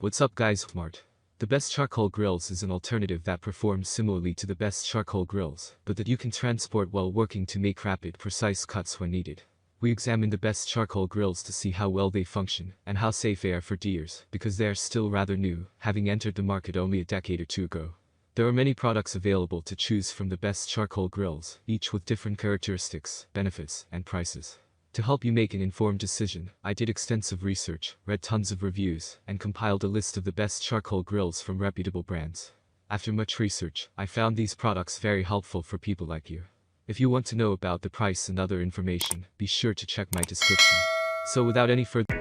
What's up guys, Smart. The Best Charcoal Grills is an alternative that performs similarly to the best charcoal grills, but that you can transport while working to make rapid, precise cuts when needed. We examine the best charcoal grills to see how well they function and how safe they are for deers, because they are still rather new, having entered the market only a decade or two ago. There are many products available to choose from the best charcoal grills, each with different characteristics, benefits, and prices. To help you make an informed decision, I did extensive research, read tons of reviews, and compiled a list of the best charcoal grills from reputable brands. After much research, I found these products very helpful for people like you. If you want to know about the price and other information, be sure to check my description. So without any further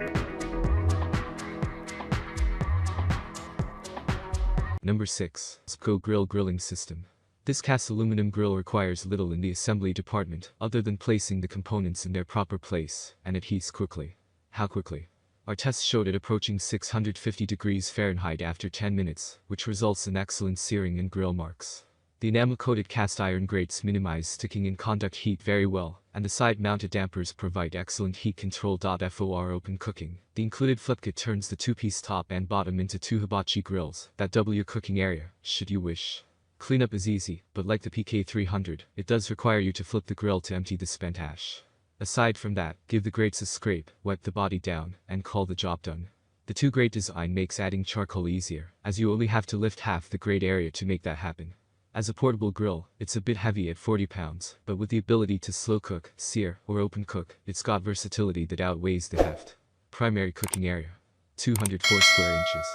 Number 6. Spco Grill Grilling System. This cast aluminum grill requires little in the assembly department other than placing the components in their proper place, and it heats quickly. How quickly? Our tests showed it approaching 650 degrees Fahrenheit after 10 minutes, which results in excellent searing and grill marks. The enamel-coated cast iron grates minimize sticking and conduct heat very well, and the side-mounted dampers provide excellent heat control. For open cooking, the included flip kit turns the two-piece top and bottom into two hibachi grills that double your cooking area, should you wish. Cleanup is easy, but like the PK300, it does require you to flip the grill to empty the spent ash. Aside from that, give the grates a scrape, wipe the body down, and call the job done. The two-grate design makes adding charcoal easier, as you only have to lift half the grate area to make that happen. As a portable grill, it's a bit heavy at 40 pounds, but with the ability to slow cook, sear, or open cook, it's got versatility that outweighs the heft. Primary cooking area: 204 square inches.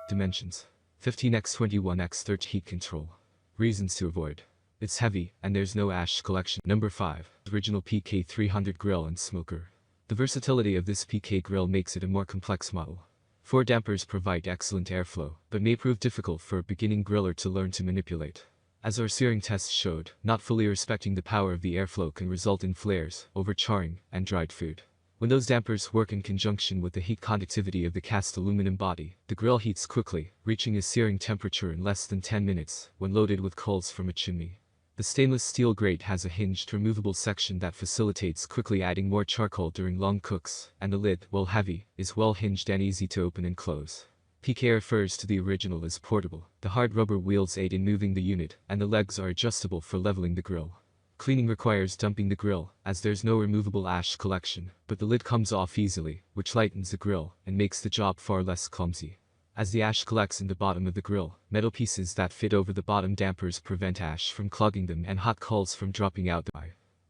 Dimensions: 15x21x30. Heat control. Reasons to avoid: it's heavy, and there's no ash collection. Number 5. Original PK300 Grill and Smoker. The versatility of this PK grill makes it a more complex model. 4 dampers provide excellent airflow, but may prove difficult for a beginning griller to learn to manipulate. As our searing tests showed, not fully respecting the power of the airflow can result in flares, overcharring, and dried food. When those dampers work in conjunction with the heat conductivity of the cast aluminum body, the grill heats quickly, reaching a searing temperature in less than 10 minutes, when loaded with coals from a chimney. The stainless steel grate has a hinged removable section that facilitates quickly adding more charcoal during long cooks, and the lid, while heavy, is well hinged and easy to open and close. PK refers to the original as portable. The hard rubber wheels aid in moving the unit, and the legs are adjustable for leveling the grill. Cleaning requires dumping the grill, as there's no removable ash collection, but the lid comes off easily, which lightens the grill and makes the job far less clumsy. As the ash collects in the bottom of the grill, metal pieces that fit over the bottom dampers prevent ash from clogging them and hot coals from dropping out.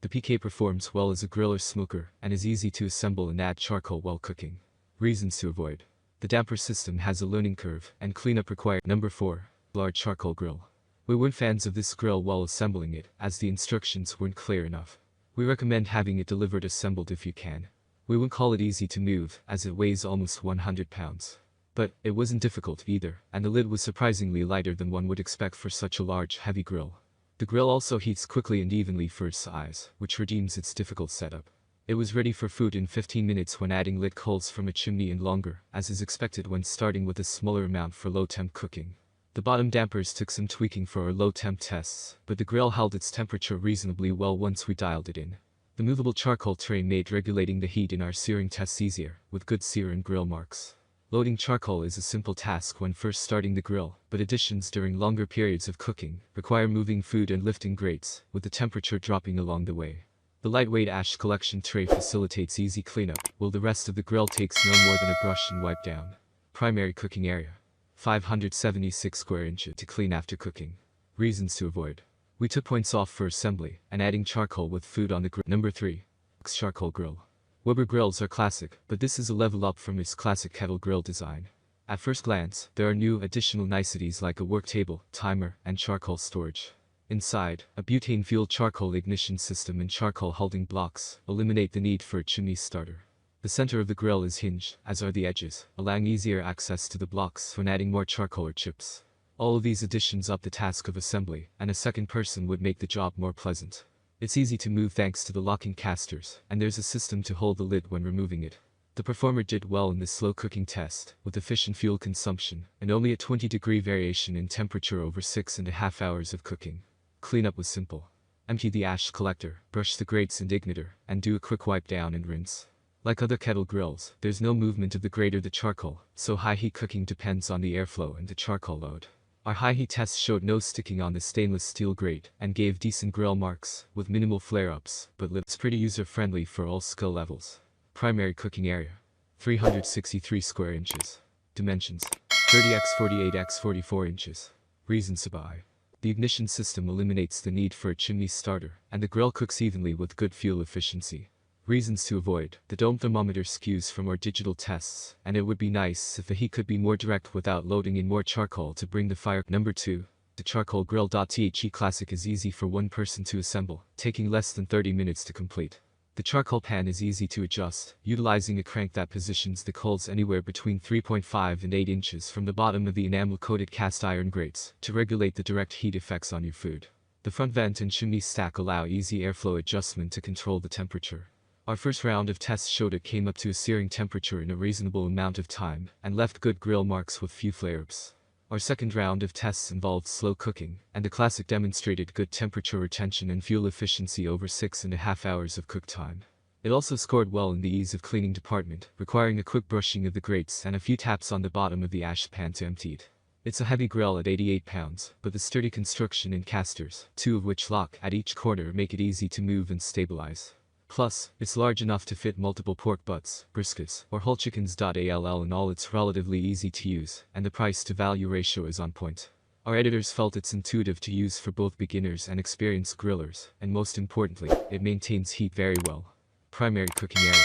The PK performs well as a grill or smoker, and is easy to assemble and add charcoal while cooking. Reasons to avoid: the damper system has a learning curve, and cleanup required. Number 4. Large Charcoal Grill. We weren't fans of this grill while assembling it, as the instructions weren't clear enough. We recommend having it delivered assembled if you can. We wouldn't call it easy to move, as it weighs almost 100 pounds. But it wasn't difficult either, and the lid was surprisingly lighter than one would expect for such a large, heavy grill. The grill also heats quickly and evenly for its size, which redeems its difficult setup. It was ready for food in 15 minutes when adding lit coals from a chimney, and longer, as is expected when starting with a smaller amount for low-temp cooking. The bottom dampers took some tweaking for our low-temp tests, but the grill held its temperature reasonably well once we dialed it in. The movable charcoal tray made regulating the heat in our searing tests easier, with good sear and grill marks. Loading charcoal is a simple task when first starting the grill, but additions during longer periods of cooking require moving food and lifting grates, with the temperature dropping along the way. The lightweight ash collection tray facilitates easy cleanup, while the rest of the grill takes no more than a brush and wipe down. Primary cooking area: 576 square inches. To clean after cooking. Reasons to avoid: we took points off for assembly and adding charcoal with food on the grill. Number 3. Charcoal Grill. Weber grills are classic, but this is a level up from its classic kettle grill design. At first glance, there are new additional niceties like a work table, timer, and charcoal storage. Inside, a butane-fueled charcoal ignition system and charcoal holding blocks eliminate the need for a chimney starter. The center of the grill is hinged, as are the edges, allowing easier access to the blocks when adding more charcoal or chips. All of these additions up the task of assembly, and a second person would make the job more pleasant. It's easy to move thanks to the locking casters, and there's a system to hold the lid when removing it. The performer did well in this slow cooking test, with efficient fuel consumption, and only a 20-degree variation in temperature over 6.5 hours of cooking. Cleanup was simple. Empty the ash collector, brush the grates and igniter, and do a quick wipe down and rinse. Like other kettle grills, there's no movement of the grate or the charcoal, so high heat cooking depends on the airflow and the charcoal load. Our high heat test showed no sticking on the stainless steel grate and gave decent grill marks with minimal flare-ups, but it's pretty user-friendly for all skill levels. Primary cooking area: 363 square inches. Dimensions: 30x48x44 inches. Reasons to buy: the ignition system eliminates the need for a chimney starter, and the grill cooks evenly with good fuel efficiency. Reasons to avoid: the dome thermometer skews from our digital tests, and it would be nice if the heat could be more direct without loading in more charcoal to bring the fire. Number 2. The charcoal grill. The Classic is easy for one person to assemble, taking less than 30 minutes to complete. The charcoal pan is easy to adjust, utilizing a crank that positions the coals anywhere between 3.5 and 8 inches from the bottom of the enamel-coated cast iron grates to regulate the direct heat effects on your food. The front vent and chimney stack allow easy airflow adjustment to control the temperature. Our first round of tests showed it came up to a searing temperature in a reasonable amount of time and left good grill marks with few flare-ups. Our second round of tests involved slow cooking, and the Classic demonstrated good temperature retention and fuel efficiency over 6.5 hours of cook time. It also scored well in the ease of cleaning department, requiring a quick brushing of the grates and a few taps on the bottom of the ash pan to empty it. It's a heavy grill at 88 pounds, but the sturdy construction and casters, 2 of which lock at each corner, make it easy to move and stabilize. Plus, it's large enough to fit multiple pork butts, briskets, or whole chickens. All in all, it's relatively easy to use, and the price-to-value ratio is on point. Our editors felt it's intuitive to use for both beginners and experienced grillers, and most importantly, it maintains heat very well. Primary cooking area: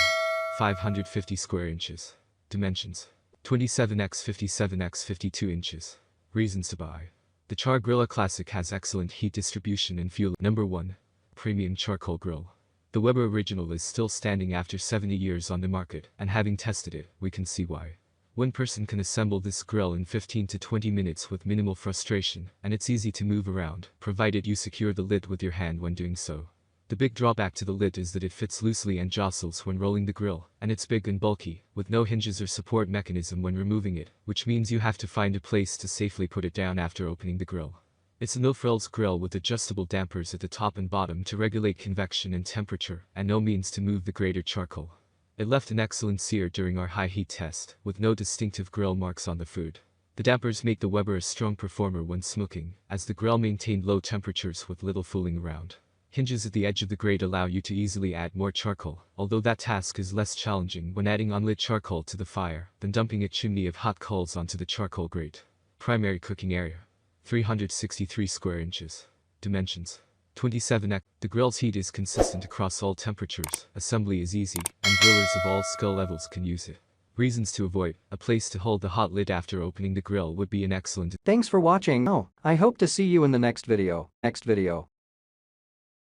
550 square inches. Dimensions: 27x57x52 inches. Reasons to buy: the Char Grilla Classic has excellent heat distribution and fuel. Number 1. Premium charcoal grill. The Weber Original is still standing after 70 years on the market, and having tested it, we can see why. One person can assemble this grill in 15 to 20 minutes with minimal frustration, and it's easy to move around, provided you secure the lid with your hand when doing so. The big drawback to the lid is that it fits loosely and jostles when rolling the grill, and it's big and bulky, with no hinges or support mechanism when removing it, which means you have to find a place to safely put it down after opening the grill. It's a no-frills grill with adjustable dampers at the top and bottom to regulate convection and temperature, and no means to move the grate or charcoal. It left an excellent sear during our high heat test, with no distinctive grill marks on the food. The dampers make the Weber a strong performer when smoking, as the grill maintained low temperatures with little fooling around. Hinges at the edge of the grate allow you to easily add more charcoal, although that task is less challenging when adding unlit charcoal to the fire than dumping a chimney of hot coals onto the charcoal grate. Primary cooking area: 363 square inches. Dimensions: 27x. The grill's heat is consistent across all temperatures, assembly is easy, and grillers of all skill levels can use it. Reasons to avoid: a place to hold the hot lid after opening the grill would be an excellent. Thanks for watching. I hope to see you in the next video.